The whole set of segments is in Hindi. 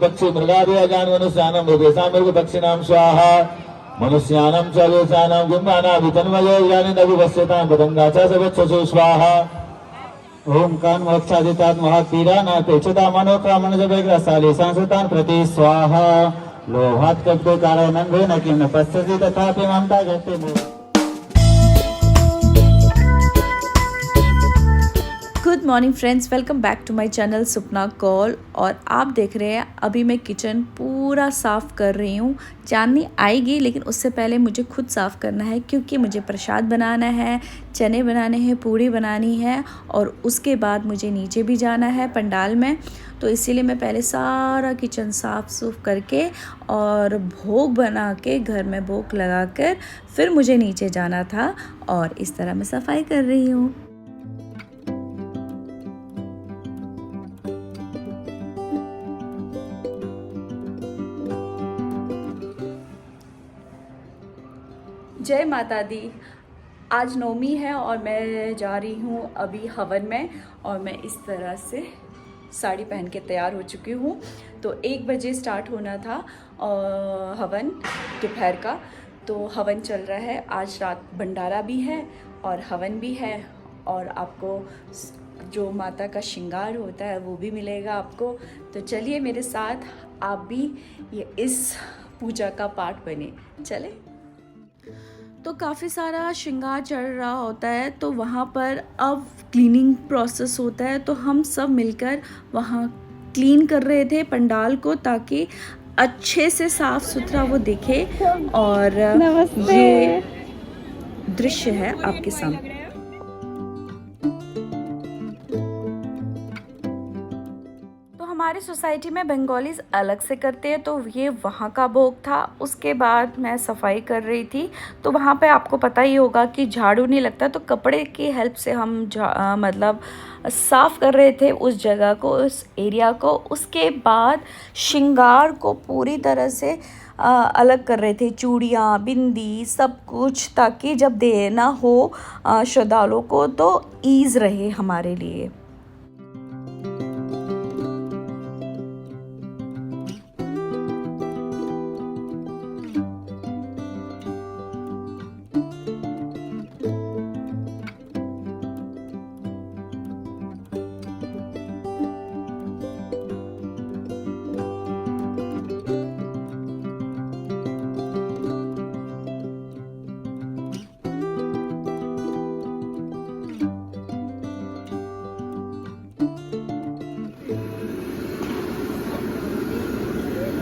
पक्षी मृगादियागान मनुष्यानं मृगेशां मृगपक्षिणां स्वाहा मनुष्याणां च वेशानां गुम्मानाभितन्मयो यानि नभुवस्यतां पतंगा च सवत्सु स्वाहा ओम कान मोक्षादितात् महापीडानापेक्षता मनोकामना जगग्रसाले संस्कृतान् प्रति स्वाहा लोभात् कल्पे कारणं न किं न पश्यति तथापि ममता गते good morning friends, welcome back to my channel Supna call. और आप देख रहे हैं अभी मैं किचन पूरा साफ़ कर रही हूँ। चांदनी आएगी लेकिन उससे पहले मुझे खुद साफ़ करना है क्योंकि मुझे प्रसाद बनाना है, चने बनाने हैं, पूड़ी बनानी है और उसके बाद मुझे नीचे भी जाना है पंडाल में। तो इसीलिए मैं पहले सारा किचन साफ़ सूफ करके और भोग बना के घर में भोग लगा कर फिर मुझे नीचे जाना था और इस तरह मैं सफाई कर रही हूँ। जय माता दी। आज नवमी है और मैं जा रही हूँ अभी हवन में और मैं इस तरह से साड़ी पहन के तैयार हो चुकी हूँ। तो 1 बजे स्टार्ट होना था हवन दोपहर का, तो हवन चल रहा है। आज रात भंडारा भी है और हवन भी है और आपको जो माता का श्रृंगार होता है वो भी मिलेगा आपको। तो चलिए मेरे साथ आप भी ये इस पूजा का पार्ट बने। चले। तो काफ़ी सारा श्रृंगार चढ़ रहा होता है तो वहाँ पर अब क्लीनिंग प्रोसेस होता है, तो हम सब मिलकर वहाँ क्लीन कर रहे थे पंडाल को ताकि अच्छे से साफ सुथरा वो दिखे। और ये दृश्य है आपके सामने। हमारी सोसाइटी में बंगालीज अलग से करते हैं, तो ये वहाँ का भोग था। उसके बाद मैं सफाई कर रही थी तो वहाँ पे आपको पता ही होगा कि झाड़ू नहीं लगता, तो कपड़े की हेल्प से हम मतलब साफ़ कर रहे थे उस जगह को, उस एरिया को। उसके बाद श्रृंगार को पूरी तरह से अलग कर रहे थे, चूड़ियाँ, बिंदी, सब कुछ, ताकि जब देना हो श्रद्धालुओं को तो ईज़ रहे हमारे लिए।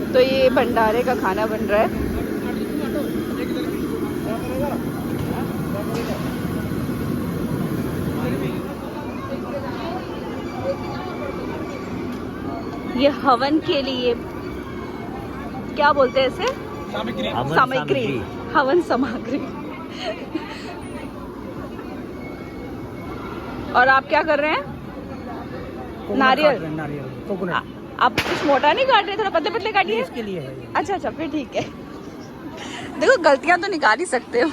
तो ये भंडारे का खाना बन रहा है। ये हवन के लिए क्या बोलते हैं इसे? सामग्री, हवन सामग्री। और आप क्या कर रहे हैं? नारियल। आप कुछ मोटा नहीं काट रहे, थोड़ा पतले पतले काटिए। इसके लिए है। अच्छा, फिर ठीक है। देखो गलतियां तो निकाल ही सकते हो।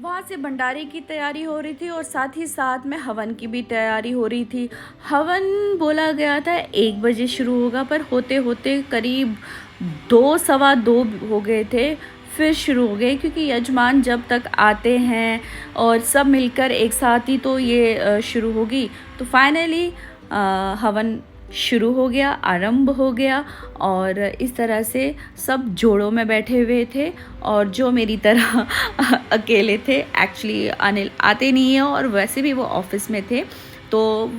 वहाँ से भंडारे की तैयारी हो रही थी और साथ ही साथ में हवन की भी तैयारी हो रही थी। हवन बोला गया था 1 बजे शुरू होगा, पर होते होते करीब 2 सवा 2 हो गए थे, फिर शुरू हो गए क्योंकि यजमान जब तक आते हैं और सब मिलकर एक साथ ही तो ये शुरू होगी। तो फाइनली हवन शुरू हो गया, आरंभ हो गया और इस तरह से सब जोड़ों में बैठे हुए थे और जो मेरी तरह अकेले थे। एक्चुअली अनिल आते नहीं हैं और वैसे भी वो ऑफिस में थे, तो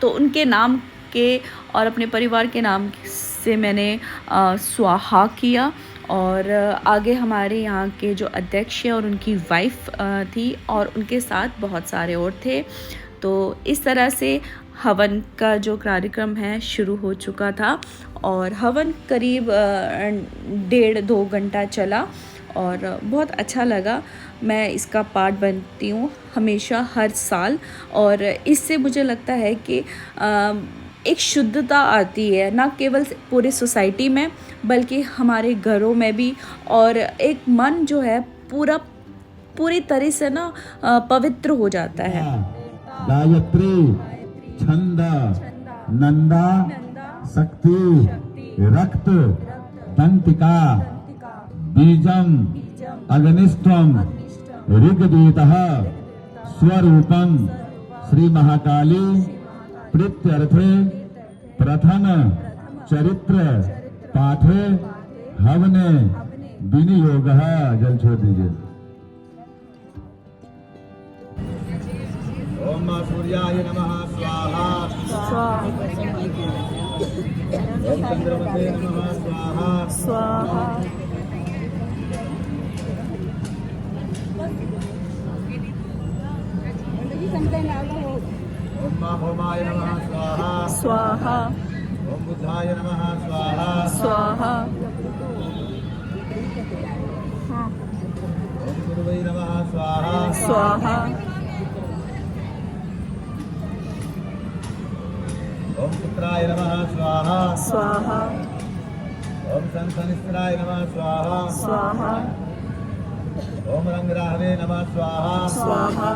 उनके नाम के और अपने परिवार के नाम से मैंने स्वाहा किया। और आगे हमारे यहाँ के जो अध्यक्ष हैं और उनकी वाइफ थी और उनके साथ बहुत सारे और थे। तो इस तरह से हवन का जो कार्यक्रम है शुरू हो चुका था और हवन करीब 1.5-2 घंटा चला और बहुत अच्छा लगा। मैं इसका पार्ट बनती हूँ हमेशा हर साल और इससे मुझे लगता है कि एक शुद्धता आती है, ना केवल पूरी सोसाइटी में बल्कि हमारे घरों में भी, और एक मन जो है पूरा पूरी तरह से ना पवित्र हो जाता है। गायत्री, छंद, नंदा, शक्ति, रक्त, दंतिका, बीजम, अग्निष्टम, ऋग्वेदः, स्वरूपम, श्री महाकाली प्रीत्यर्थे प्रथम चरित्र पाठे हवने विनियोगः। जल छोड़ दीजिए। ओम सूर्याय नमः स्वाहा। ओम चंद्रमसे नमः स्वाहा। स्वाहा। ओम होमाय नमः स्वाहा। स्वाहा। ओम बुद्धाय नमः स्वाहा। स्वाहा। ओम गुरुवे नमः स्वाहा। स्वाहा। ओम पुत्राय नमः स्वाहा। स्वाहा। ओम संसनिस्त्राय नमः स्वाहा। स्वाहा। ओम रंगराहवे नमः स्वाहा। स्वाहा।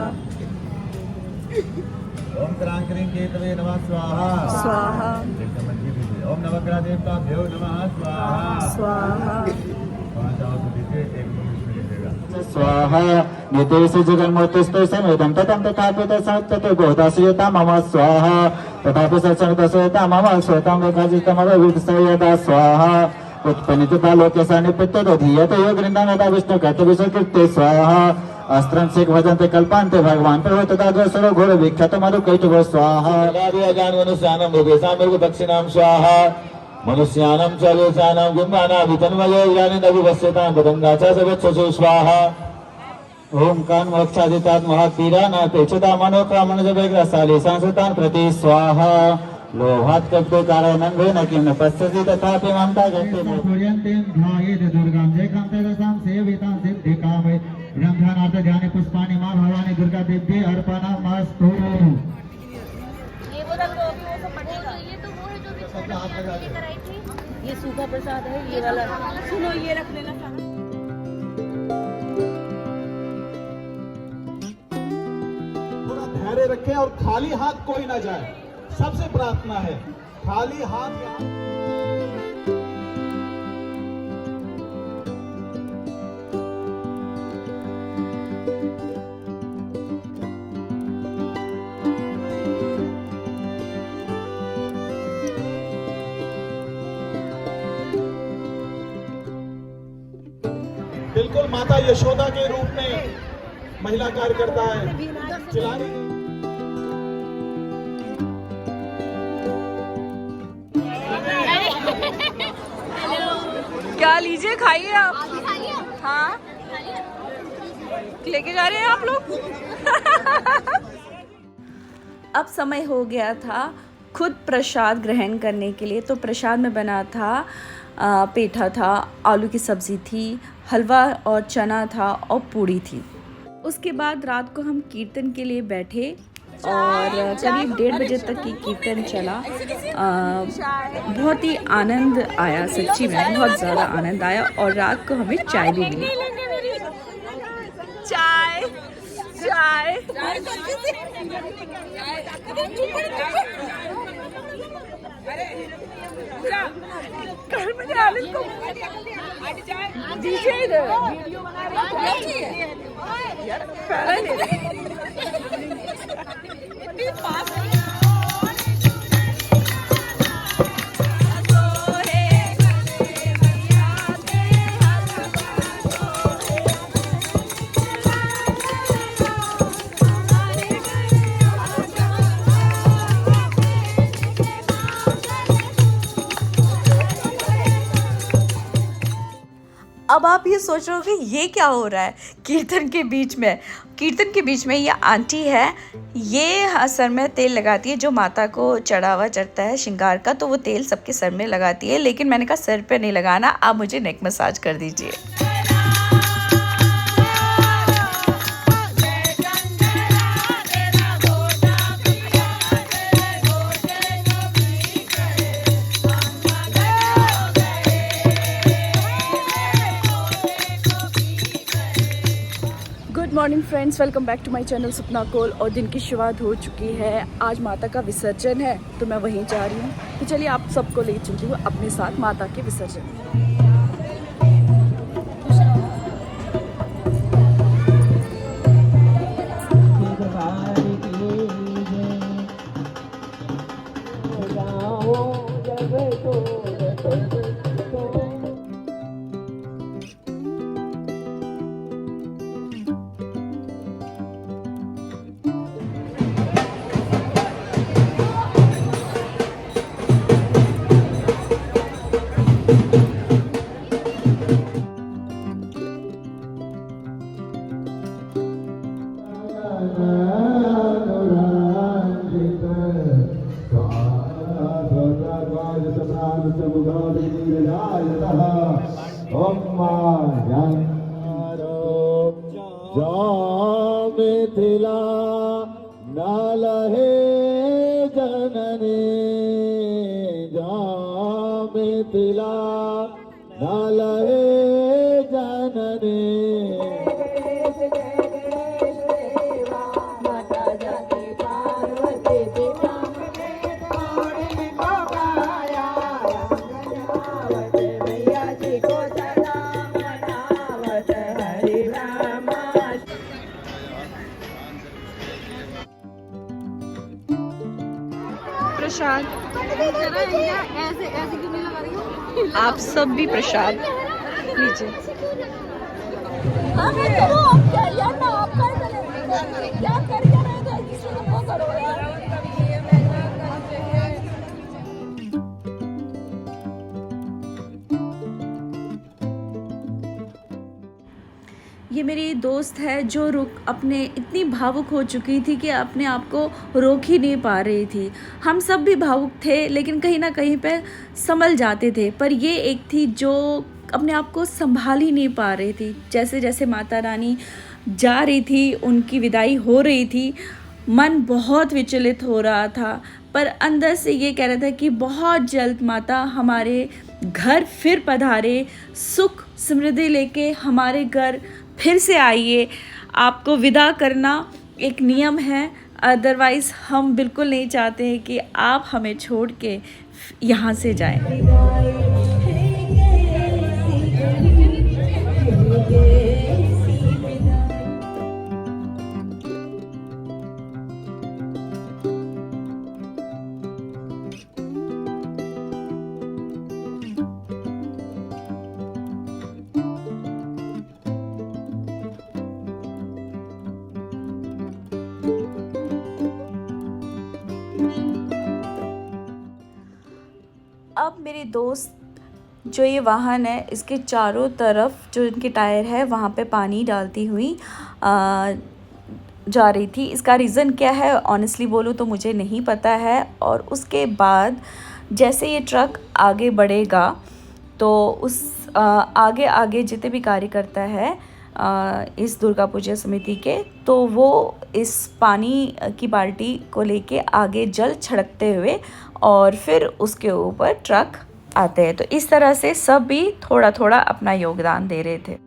ओम क्रांकरिं केतवे नमः स्वाहा। स्वाहा। ओम नवग्रह देवताभ्यो नमः स्वाहा। स्वाहा। स्वाहा। नितेश जगन्मूर्तिस्ते समेतं ततं तथापि तत्सत्यते गोदासयता मम स्वाहा। तथापि सत्संगतसयता मम श्वेतं विभाजितमविदसयता स्वाहा। उत्पन्नितता लोके सानिपित्ते धीयते योगनिन्दानता विष्णु कर्तव्यसकृत्ते स्वाहा। अस्त्रं सिख भजन्ते कल्पान्ते भगवान प्रभु तथा द्वसरो घोर विख्यात मधु कैटव स्वाहा। मनुष्यानं मृगेशां दक्षिणां स्वाहा। मनुष्यानं च वेशानां गुम्मानाभितन्मये यानि नभुवस्यतां पतंगा च सवत्सु स्वाहा। ओम कान मोक्षादितात् महापीडानापेक्षता मनोकामनजवेग्रसाले संस्कृतान् प्रति स्वाहा। लोभात् कल्पते कारणं किं न पश्यति तथापि ममता गते पूर्यन्ते ध्यायेत् दुर्गां जयकान्ते रसां सेवितां सिद्धिकामे ब्रह्मणार्थ ध्याने पुष्पाणि मां भवानी दुर्गा देव्यै अर्पणमस्तु। ये सूखा प्रसाद है, ये वाला सुनो, ये रख लेना। थोड़ा धैर्य रखें और खाली हाथ कोई ना जाए। सबसे प्रार्थना है खाली हाथ। बिल्कुल माता यशोदा के रूप में महिला कार्यकर्ता है, चिल्ला रही है। क्या लीजिए, खाइए आप। हाँ, लेके जा रहे हैं आप लोग। अब समय हो गया था खुद प्रसाद ग्रहण करने के लिए। तो प्रसाद में बना था पेठा था, आलू की सब्ज़ी थी, हलवा और चना था और पूड़ी थी। उसके बाद रात को हम कीर्तन के लिए बैठे और करीब 1:30 बजे तक की कीर्तन चला। बहुत ही आनंद आया, सच्ची में बहुत ज़्यादा आनंद आया। और रात को हमें चाय भी मिली। चाय चाय दीजिए इधर। यार पहले नहीं। अब आप ये सोच रहे हो कि ये क्या हो रहा है कीर्तन के बीच में। कीर्तन के बीच में ये आंटी है, ये सर में तेल लगाती है जो माता को चढ़ावा चढ़ता है श्रृंगार का, तो वो तेल सबके सर में लगाती है। लेकिन मैंने कहा सर पे नहीं लगाना, आप मुझे नेक मसाज कर दीजिए। Friends, welcome back to my channel Sapna Kaul. और दिन की शुरुआत हो चुकी है। आज माता का विसर्जन है तो मैं वहीं जा रही हूँ। तो चलिए आप सबको ले चलती हूँ अपने साथ माता के विसर्जन। मिथिला नालहे जननी जा मिथिला नालहे जननी प्रसाद ऐसे ऐसे क्यों नहीं लगा रही हो? आप सब भी प्रसाद लीजिए। क्या कर रहे किसी को वो करो यार। ये मेरी दोस्त है जो अपने इतनी भावुक हो चुकी थी कि अपने आप को रोक ही नहीं पा रही थी। हम सब भी भावुक थे लेकिन कहीं ना कहीं पे संभल जाते थे, पर ये एक थी जो अपने आप को संभाल ही नहीं पा रही थी। जैसे जैसे माता रानी जा रही थी, उनकी विदाई हो रही थी, मन बहुत विचलित हो रहा था, पर अंदर से ये कह रहा था कि बहुत जल्द माता हमारे घर फिर पधारे, सुख समृद्धि लेके हमारे घर फिर से आइए। आपको विदा करना एक नियम है, अदरवाइज़ हम बिल्कुल नहीं चाहते हैं कि आप हमें छोड़ के यहाँ से जाएं। अब मेरी दोस्त जो ये वाहन है, इसके चारों तरफ जो इनके टायर है वहाँ पे पानी डालती हुई जा रही थी। इसका रीज़न क्या है ऑनेस्टली बोलूँ तो मुझे नहीं पता है। और उसके बाद जैसे ये ट्रक आगे बढ़ेगा तो उस आगे आगे जितने भी कार्यकर्ता है इस दुर्गा पूजा समिति के, तो वो इस पानी की बाल्टी को लेके आगे जल छिड़कते हुए और फिर उसके ऊपर ट्रक आते हैं। तो इस तरह से सब भी थोड़ा थोड़ा अपना योगदान दे रहे थे।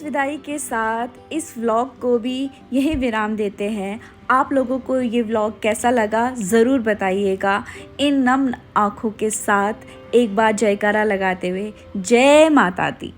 विदाई के साथ इस व्लॉग को भी यही विराम देते हैं। आप लोगों को ये व्लॉग कैसा लगा ज़रूर बताइएगा। इन नम आँखों के साथ एक बार जयकारा लगाते हुए जय माता दी।